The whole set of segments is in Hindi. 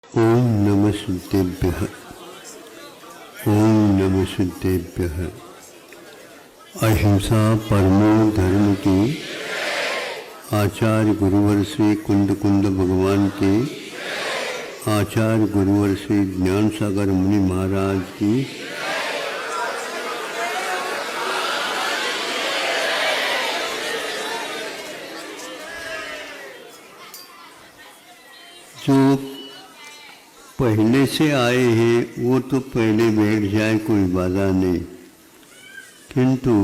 ओम नमः सिद्धेभ्यः। ओम नमः सिद्धेभ्यः। अहिंसा परमो धर्म की आचार्य गुरुवर श्री कुंद कुंद भगवान के आचार्य गुरुवर श्री ज्ञान सागर मुनि महाराज की जो पहले से आए हैं वो तो पहले बैठ जाए, कोई बाधा नहीं, किंतु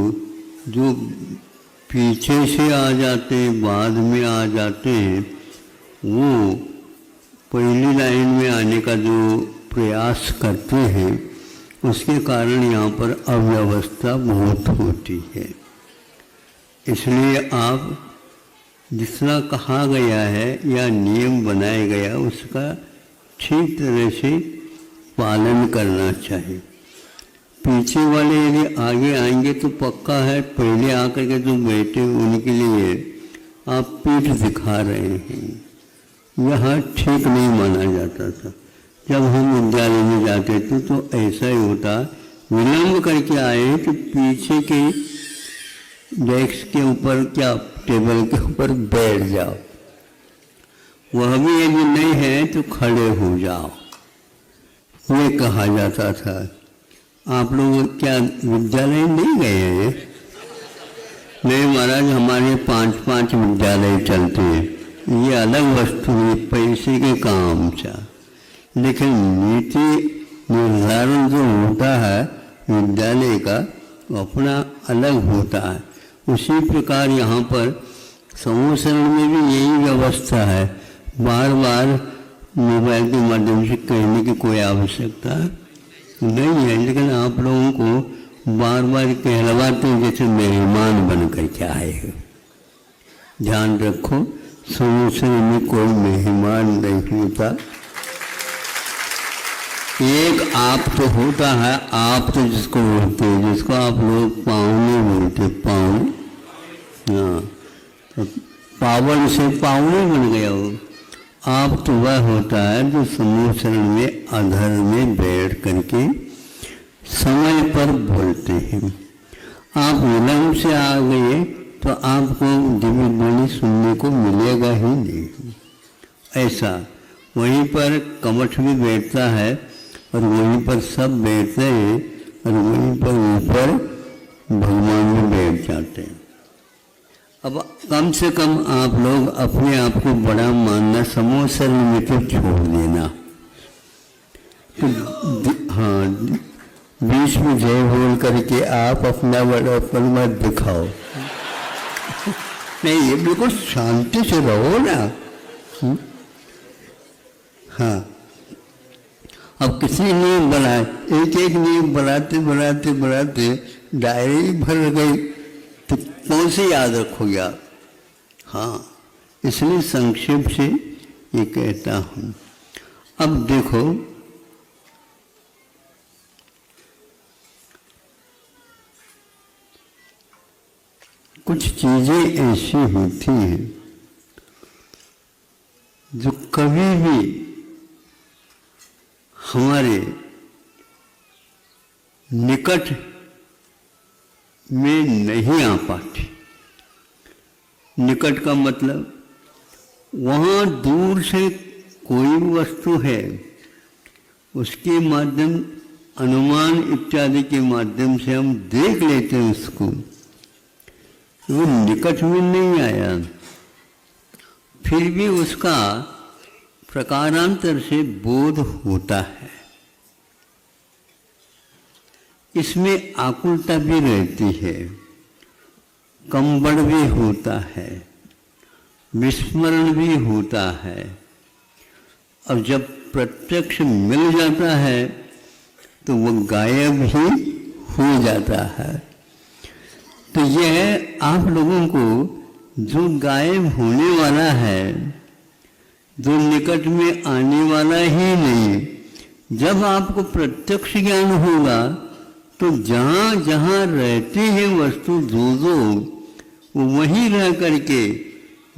जो पीछे से आ जाते हैं, बाद में आ जाते हैं, वो पहली लाइन में आने का जो प्रयास करते हैं उसके कारण यहाँ पर अव्यवस्था बहुत होती है। इसलिए आप जितना कहा गया है या नियम बनाया गया उसका ठीक तरह से पालन करना चाहिए। पीछे वाले यदि आगे आएंगे तो पक्का है, पहले आकर के जो बैठे उनके लिए आप पीठ दिखा रहे हैं, यह ठीक नहीं माना जाता था। जब हम विद्यालय में जाते थे तो ऐसा ही होता, विलंब करके आए तो पीछे के डेस्क के ऊपर क्या टेबल के ऊपर बैठ जाओ, वह भी यदि नहीं है तो खड़े हो जाओ, ये कहा जाता था। आप लोग क्या विद्यालय नहीं गए हैं? नहीं महाराज, हमारे 5-5 विद्यालय चलते हैं, ये अलग वस्तु है, पैसे के काम चा। लेकिन नीति निर्धारण जो होता है विद्यालय का अपना अलग होता है। उसी प्रकार यहाँ पर समूह शरण में भी यही व्यवस्था है। बार बार मोबाइल के माध्यम से कहने की कोई आवश्यकता नहीं है, लेकिन आप लोगों को बार बार कहलवाते हैं जैसे मेहमान बन कर के आए हो। ध्यान रखो, समूह शरण में कोई मेहमान नहीं होता। एक आप तो होता है, आप तो जिसको बोलते हैं, जिसको आप लोग पावने बोलते, पावने, हाँ, तो पावन से पावने बन गया हो। आप तो वह होता है जो समूह शरण में अधर में बैठ करके समय पर बोलते हैं। आप विलंब से आ गए तो आपको दिव्य ध्वनि सुनने को मिलेगा ही नहीं। ऐसा वहीं पर कमठ भी बैठता है और वहीं पर सब बैठते हैं और वहीं पर ऊपर भगवान में बैठ जाते हैं। अब कम से कम आप लोग अपने आप को बड़ा मानना समूह शरण में तो छोड़ देना। तो हाँ, बीच में जय बोल करके आप अपना बड़ापन मत दिखाओ। नहीं, ये बिल्कुल शांति से रहो ना। हाँ, अब किसी नियम बनाए, एक एक नियम बनाते बनाते बनाते डायरी भर गई तो कौन से याद रखोगे आप? हाँ, इसलिए संक्षेप से ये कहता हूँ। अब देखो, कुछ चीजें ऐसी होती हैं जो कभी भी हमारे निकट में नहीं आ पाती। निकट का मतलब वहाँ दूर से कोई वस्तु है, उसके माध्यम अनुमान इत्यादि के माध्यम से हम देख लेते हैं उसको, वो निकट में नहीं आया, फिर भी उसका प्रकारांतर से बोध होता है। इसमें आकुलता भी रहती है, कंबड़ भी होता है, विस्मरण भी होता है। अब जब प्रत्यक्ष मिल जाता है तो वह गायब ही हो जाता है। तो यह आप लोगों को जो गायब होने वाला है, जो निकट में आने वाला ही नहीं, जब आपको प्रत्यक्ष ज्ञान होगा तो जहाँ जहाँ रहते हैं वस्तु जो वहीं रह करके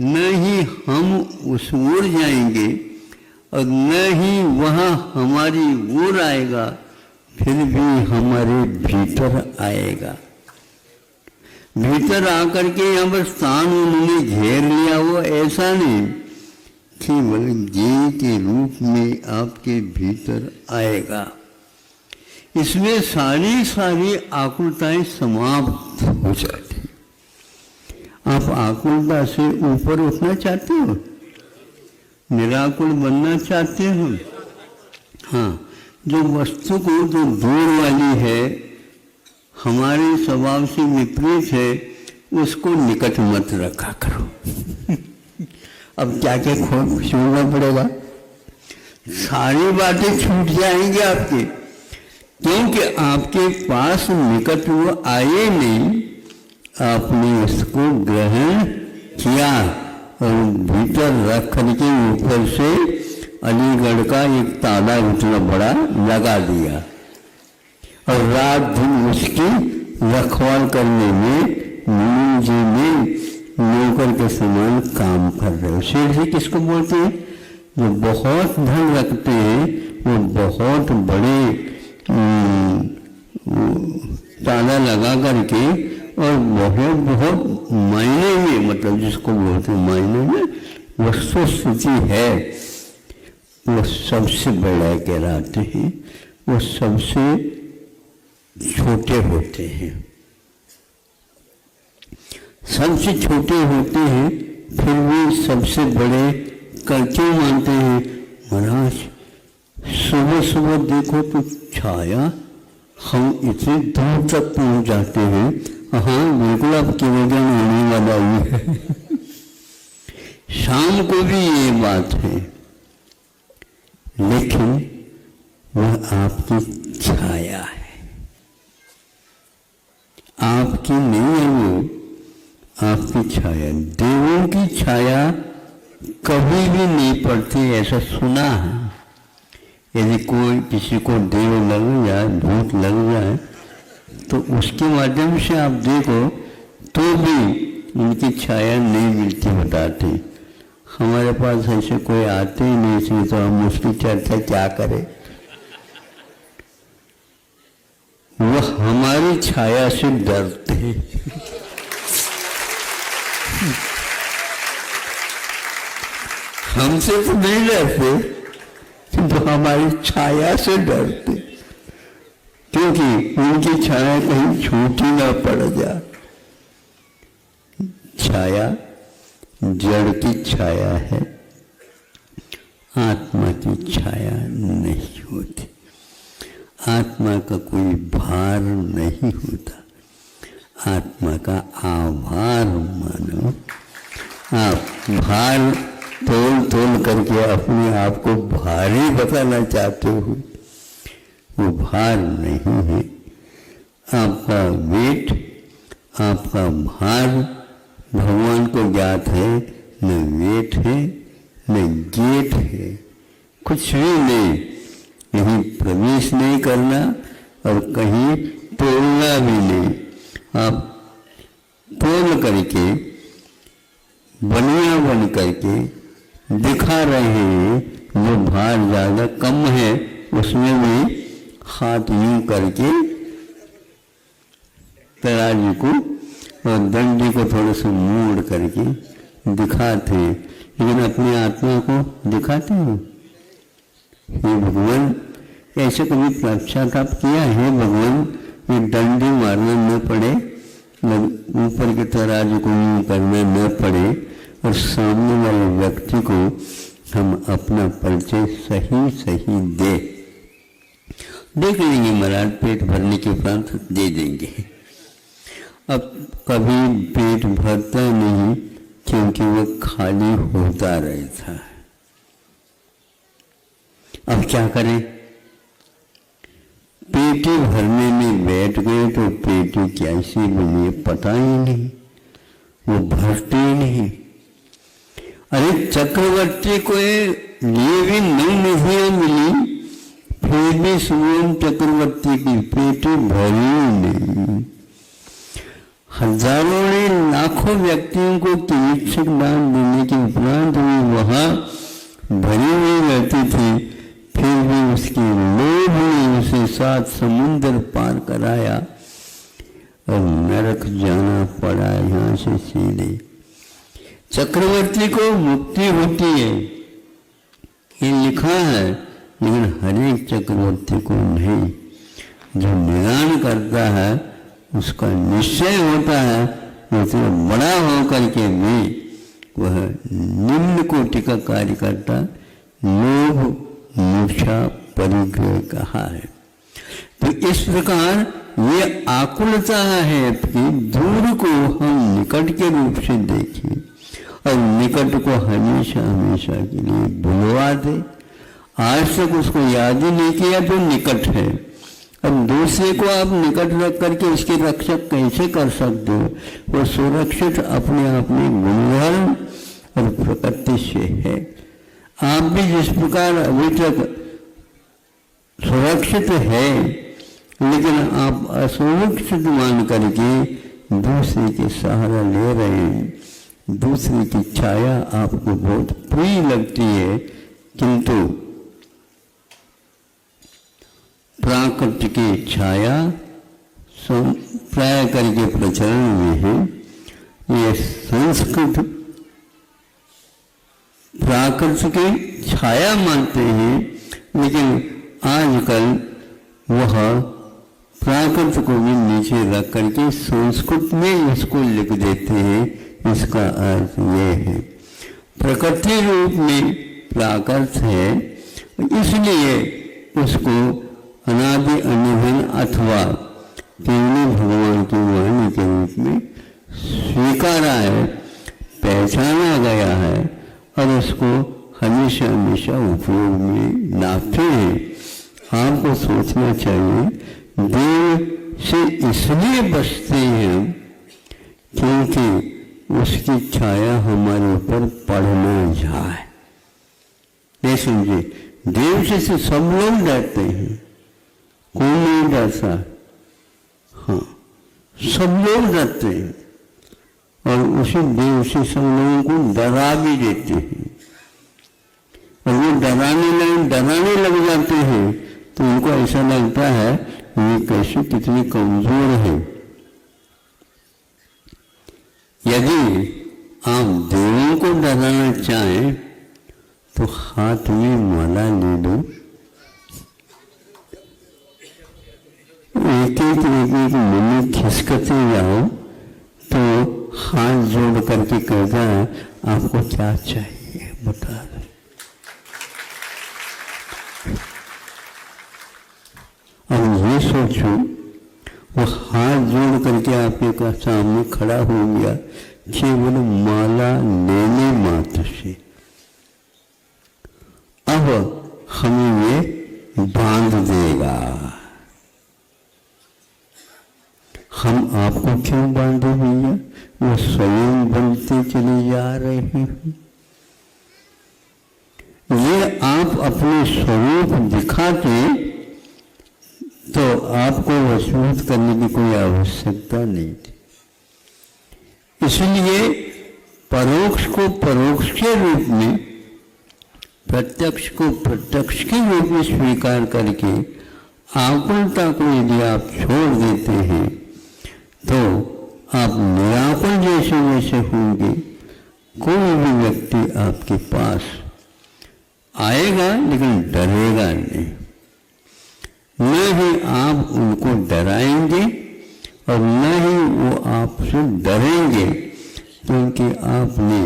न ही हम उस ओर जाएंगे और न ही वहाँ हमारी ओर आएगा, फिर भी हमारे भीतर आएगा। भीतर आकर के यहाँ पर स्थान उन्होंने घेर लिया हो, ऐसा नहीं, केवल ज्ञेय के रूप में आपके भीतर आएगा। इसमें सारी आकुलताएं समाप्त हो जाती। आप आकुलता से ऊपर उठना चाहते हो, निराकुल बनना चाहते हो। हाँ, जो वस्तु को जो दूर वाली है, हमारे स्वभाव से विपरीत है, उसको निकट मत रखा करो। अब क्या क्या छोड़ना पड़ेगा, सारी बातें छूट जाएंगी आपके, क्योंकि आपके पास निकट वो आए नहीं, आपने उसको ग्रहण किया और भीतर रख करके ऊपर से अलीगढ़ का एक ताला इतना बड़ा लगा दिया और रात दिन उसकी रखवाल करने में मीनू जी में नौकर के समान काम कर रहे हो। शेर जी किसको बोलते हैं? जो बहुत धन रखते हैं, वो बहुत बड़े ताला लगा करके और बहुत बहुत मायने में, मतलब जिसको बोलते हैं मायने में वस्तु स्थिति है, वो सबसे बड़ा कहलाते हैं, वो सबसे छोटे होते हैं। सबसे छोटे होते हैं फिर भी सबसे बड़े क्यों मानते हैं? महाराज सुबह सुबह देखो तो छाया, हम इतने दूर तक पहुंच जाते हैं। हाँ बिल्कुल, अब किलोमीटर होने वाला ही है। शाम को भी ये बात है, लेकिन वह आपकी छाया है, आपकी नहीं है, वो आपकी छाया। देवों की छाया कभी भी नहीं पड़ती, ऐसा सुना है। यदि कोई किसी को देव लग जाए, भूत लग जाए, तो उसके माध्यम से आप देखो तो भी उनकी छाया नहीं मिलती, बताते। हमारे पास ऐसे कोई आते ही नहीं, इसलिए तो हम उसकी चर्चा क्या करें। वह हमारी छाया से डरते हैं। हमसे तो नहीं डरते, किंतु हमारी छाया से डरते, क्योंकि उनकी छाया कहीं छूटी ना पड़ जाए। छाया जड़ की छाया है, आत्मा की छाया नहीं होती। आत्मा का कोई भार नहीं होता, आत्मा का आभार मानो। आप भार तोल करके अपने आप को भारी बताना चाहते हो, वो भार नहीं है। आपका वेट, आपका भार भगवान को ज्ञात है, न वेट है न गेट है, कुछ भी नहीं। कहीं प्रवेश नहीं करना और कहीं तोड़ना भी नहीं। आप तोड़ करके बनिया बन करके दिखा रहे हैं, जो भार ज़्यादा कम है उसमें भी हाथ यूं करके तराजू को और डंडी को थोड़ा सा मोड़ करके दिखाते हैं, लेकिन अपनी आत्मा को दिखाते हैं। हे भगवान, ऐसे कभी पश्चाताप किया है भगवान, ये डंडी मारना न पड़े, ऊपर के तराजू को यूं करना न पड़े, और सामने वाले व्यक्ति को हम अपना परिचय सही सही देख लेंगे महाराज, पेट भरने के उपरांत दे देंगे। अब कभी पेट भरता नहीं, क्योंकि वो खाली होता रहता है। अब क्या करें? पेटी भरने में बैठ गए तो पेटी कैसी बनी पता ही नहीं, वो भरते ही नहीं। अरे चक्रवर्ती को लिए भी 9 निधियां मिली, फिर भी सुवन चक्रवर्ती की पेटी भरी नहीं। हजारों ने लाखों व्यक्तियों को चिकित्सक दान देने के उपरांत भी वहां भरी हुई रहती थी, फिर भी उसकी लोभ ने उसे 7 समुद्र पार कराया और नरक जाना पड़ा यहाँ से सीधे। चक्रवर्ती को मुक्ति होती है ये लिखा है, लेकिन हर एक चक्रवर्ती को नहीं। जो निदान करता है उसका निश्चय होता है, उतना बड़ा होकर के भी वह निम्न कोटि का कार्य करता। लोभ मूर्छा परिग्रह कहा है। तो इस प्रकार ये आकुलता है कि दूर को हम निकट के रूप से देखें और निकट को हमेशा हमेशा के लिए भुलवा दे। आज तक उसको याद ही नहीं किया तो निकट है। अब दूसरे को आप निकट रख करके उसकी रक्षक कैसे कर सकते हो? वो सुरक्षित अपने अपने गुणधर्म और प्रकृति से है। आप भी जिस प्रकार अभी तक सुरक्षित है, लेकिन आप असुरक्षित मान करके दूसरे के सहारा ले रहे हैं। दूसरे की छाया आपको बहुत प्रिय लगती है, किंतु प्राकृत की छाया प्राय करके प्रचलन में है। ये संस्कृत प्राकृत की छाया मानते हैं, लेकिन आजकल वह प्राकृत को भी नीचे रख करके संस्कृत में इसको लिख देते हैं। इसका अर्थ ये है प्रकृति रूप में प्राकृत है, इसलिए उसको अनादि अनिधन अथवा केवल भगवान की वाणी के रूप में स्वीकारा है, पहचाना गया है और उसको हमेशा हमेशा उपयोग में लाते हैं। आपको सोचना चाहिए देव से इसलिए बचते हैं क्योंकि उसकी छाया हमारे ऊपर पड़ न जाए। नहीं समझे? देव से सब लोग डरते हैं, कौन नहीं डरता? हाँ, सब लोग डरते हैं और उसी देव से सब लोगों को डरा भी देते हैं। और वो डराने लग जाते हैं तो उनको ऐसा लगता है ये कैसे कितनी कमजोर है। यदि आप देवों को डराना चाहें तो हाथ में माला ले लो, एक एक मिनट खिसकते जाओ तो हाथ जोड़ करके कहता है आपको क्या चाहिए बता दो। अब ये सोचो वो हाथ जोड़ करके आपके सामने खड़ा हो गया केवल माला लेने मात्र से। अब हमें ये बांध देगा। हम आपको क्यों बांधे भैया? वो स्वयं बनते चले जा रहे हैं। ये आप अपने स्वरूप दिखाते तो आपको वसूल करने की कोई आवश्यकता नहीं थी। इसलिए परोक्ष को परोक्ष के रूप में, प्रत्यक्ष को प्रत्यक्ष के रूप में स्वीकार करके आकुलता को यदि आप छोड़ देते हैं तो आप निराकुल जैसे वैसे होंगे। कोई भी व्यक्ति आपके पास आएगा लेकिन डरेगा नहीं, न ही आप उनको डराएंगे और न ही वो आपसे डरेंगे, क्योंकि आपने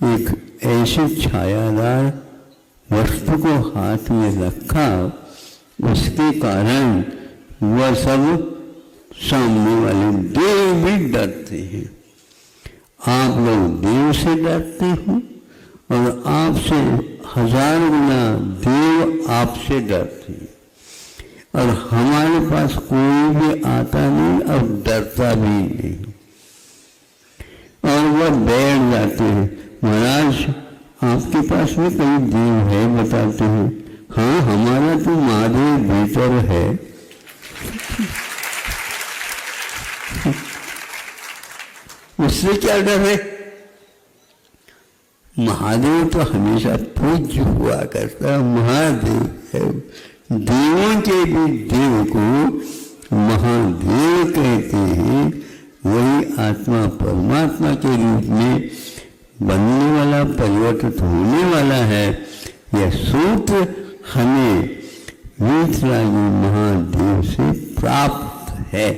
एक ऐसी छायादार वस्तु को हाथ में रखा। उसके कारण वह सब सामने वाले देव भी डरते हैं। आप लोग देव से डरते हो और आपसे 1000 गुना देव आपसे डरते हैं। और हमारे पास कोई भी आता नहीं और डरता भी नहीं, और वह बैठ जाते हैं। महाराज आपके पास में कई देव है बताते हैं। हाँ, हमारा तो महादेव भीतर है। उससे क्या डर है? महादेव तो हमेशा पूज्य हुआ करता, महादेव है, देवों के भी देव को महादेव कहते हैं। वही आत्मा परमात्मा के रूप में बनने वाला, परिवर्तित होने वाला है। यह सूत्र हमें वीतरागी महादेव से प्राप्त है।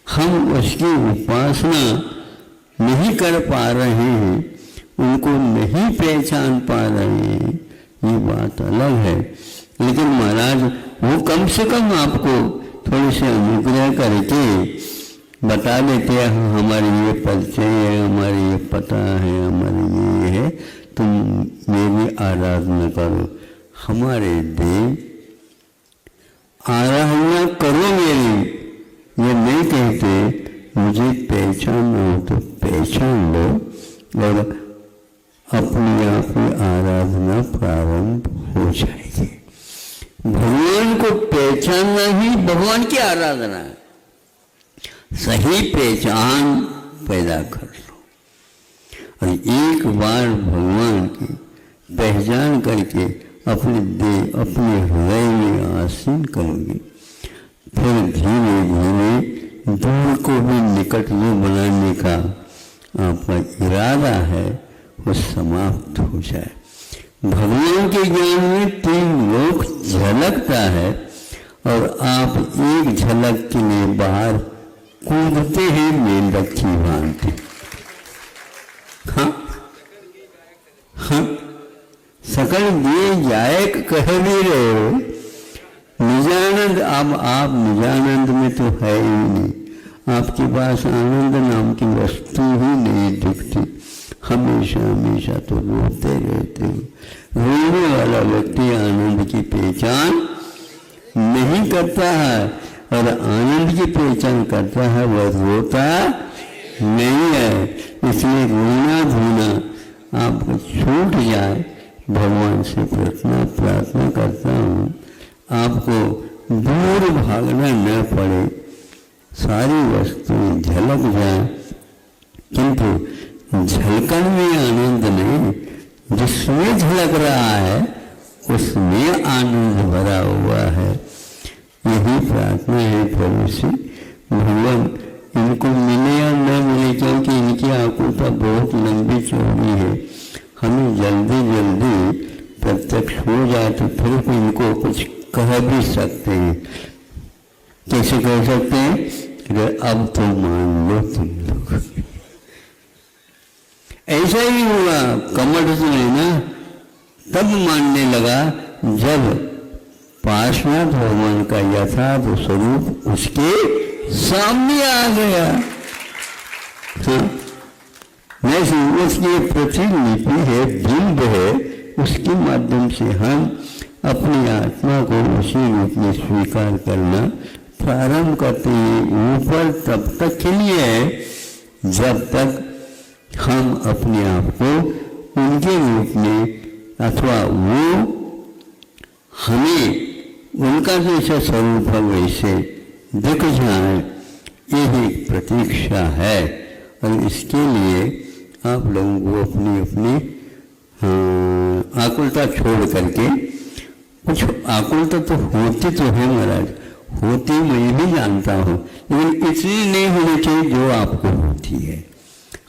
हम उसकी उपासना नहीं कर पा रहे हैं, उनको नहीं पहचान पा रहे हैं, ये बात अलग है। लेकिन महाराज वो कम से कम आपको थोड़ी सी अनुग्रह करके बता देते हैं, हमारी ये परिचय है, हमारी ये पता है, हमारी ये है, तुम मेरी आराधना करो। हमारे देव आराधना करो मेरी, ये नहीं कहते मुझे पहचानना हो तो पहचान लो और अपने आप में आराधना प्रारंभ हो जाएगी। भगवान को पहचानना ही भगवान की आराधना है। सही पहचान पैदा कर लो और एक बार भगवान की पहचान करके अपने देह, अपने हृदय में आसीन करोगे, फिर धीरे धीरे दूर को भी निकट में बनाने का आपका इरादा है वो समाप्त हो जाए। भगवान के ज्ञान में 3 लोक झलकता है और आप एक झलक के लिए बाहर कूदते हैं मेंढक की भांति। हाँ हाँ, सकल दिए जाए कह भी रहे हो। निजानंद, अब आप निजानंद में तो है ही नहीं, आपके पास आनंद नाम की वस्तु ही नहीं दिखती। हमेशा हमेशा तो रोते रहते हो। रोने वाला व्यक्ति आनंद की पहचान नहीं करता है और आनंद की पहचान करता है वह रोता नहीं है। इसलिए रोना धोना आपको छूट जाए, भगवान से प्रार्थना करता हूँ आपको दूर भागना न पड़े, सारी वस्तुएं झलक जाए, किंतु झलकन में आनंद नहीं, जिसमें झलक रहा है उसमें आनंद भरा हुआ है। यही प्रार्थना है प्रभु से। भगवान इनको मिले या न मिले, क्योंकि इनकी आकुलता बहुत लंबी चौड़ी है, हमें जल्दी जल्दी प्रत्यक्ष हो जाए तो फिर इनको कुछ कह भी सकते हैं। कैसे कह सकते हैं? अब तो मान लो तुम लोग। ऐसा ही हुआ कमर से ना, तब मानने लगा जब पार्श्वनाथ भगवान का यथार्थ स्वरूप उसके सामने आ गया। वैसे उसकी प्रतिलिपि है, बिंब है, उसके माध्यम से हम अपनी आत्मा को उसी रूप में स्वीकार करना प्रारंभ करते हैं। ऊपर तब तक के लिए है जब तक हम अपने आप को उनके रूप में अथवा वो हमें उनका जैसा स्वरूप है वैसे दिख जाए, यही प्रतीक्षा है। और इसके लिए आप लोगों को अपनी अपनी आकुलता छोड़ करके, कुछ आकुलता तो होती तो है महाराज, होती मैं भी जानता हूँ, लेकिन इतनी नहीं होनी चाहिए जो आपको होती है।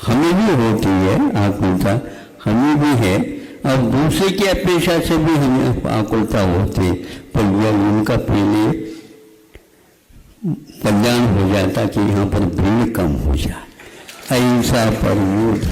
हमें भी होती है आकुलता, हमें भी है, और दूसरे की अपेक्षा से भी हमें आकुलता होती है, पर यह उनका पहले कल्याण हो जाता कि यहाँ पर भीड़ कम हो जाए। अहिंसा, परमोध,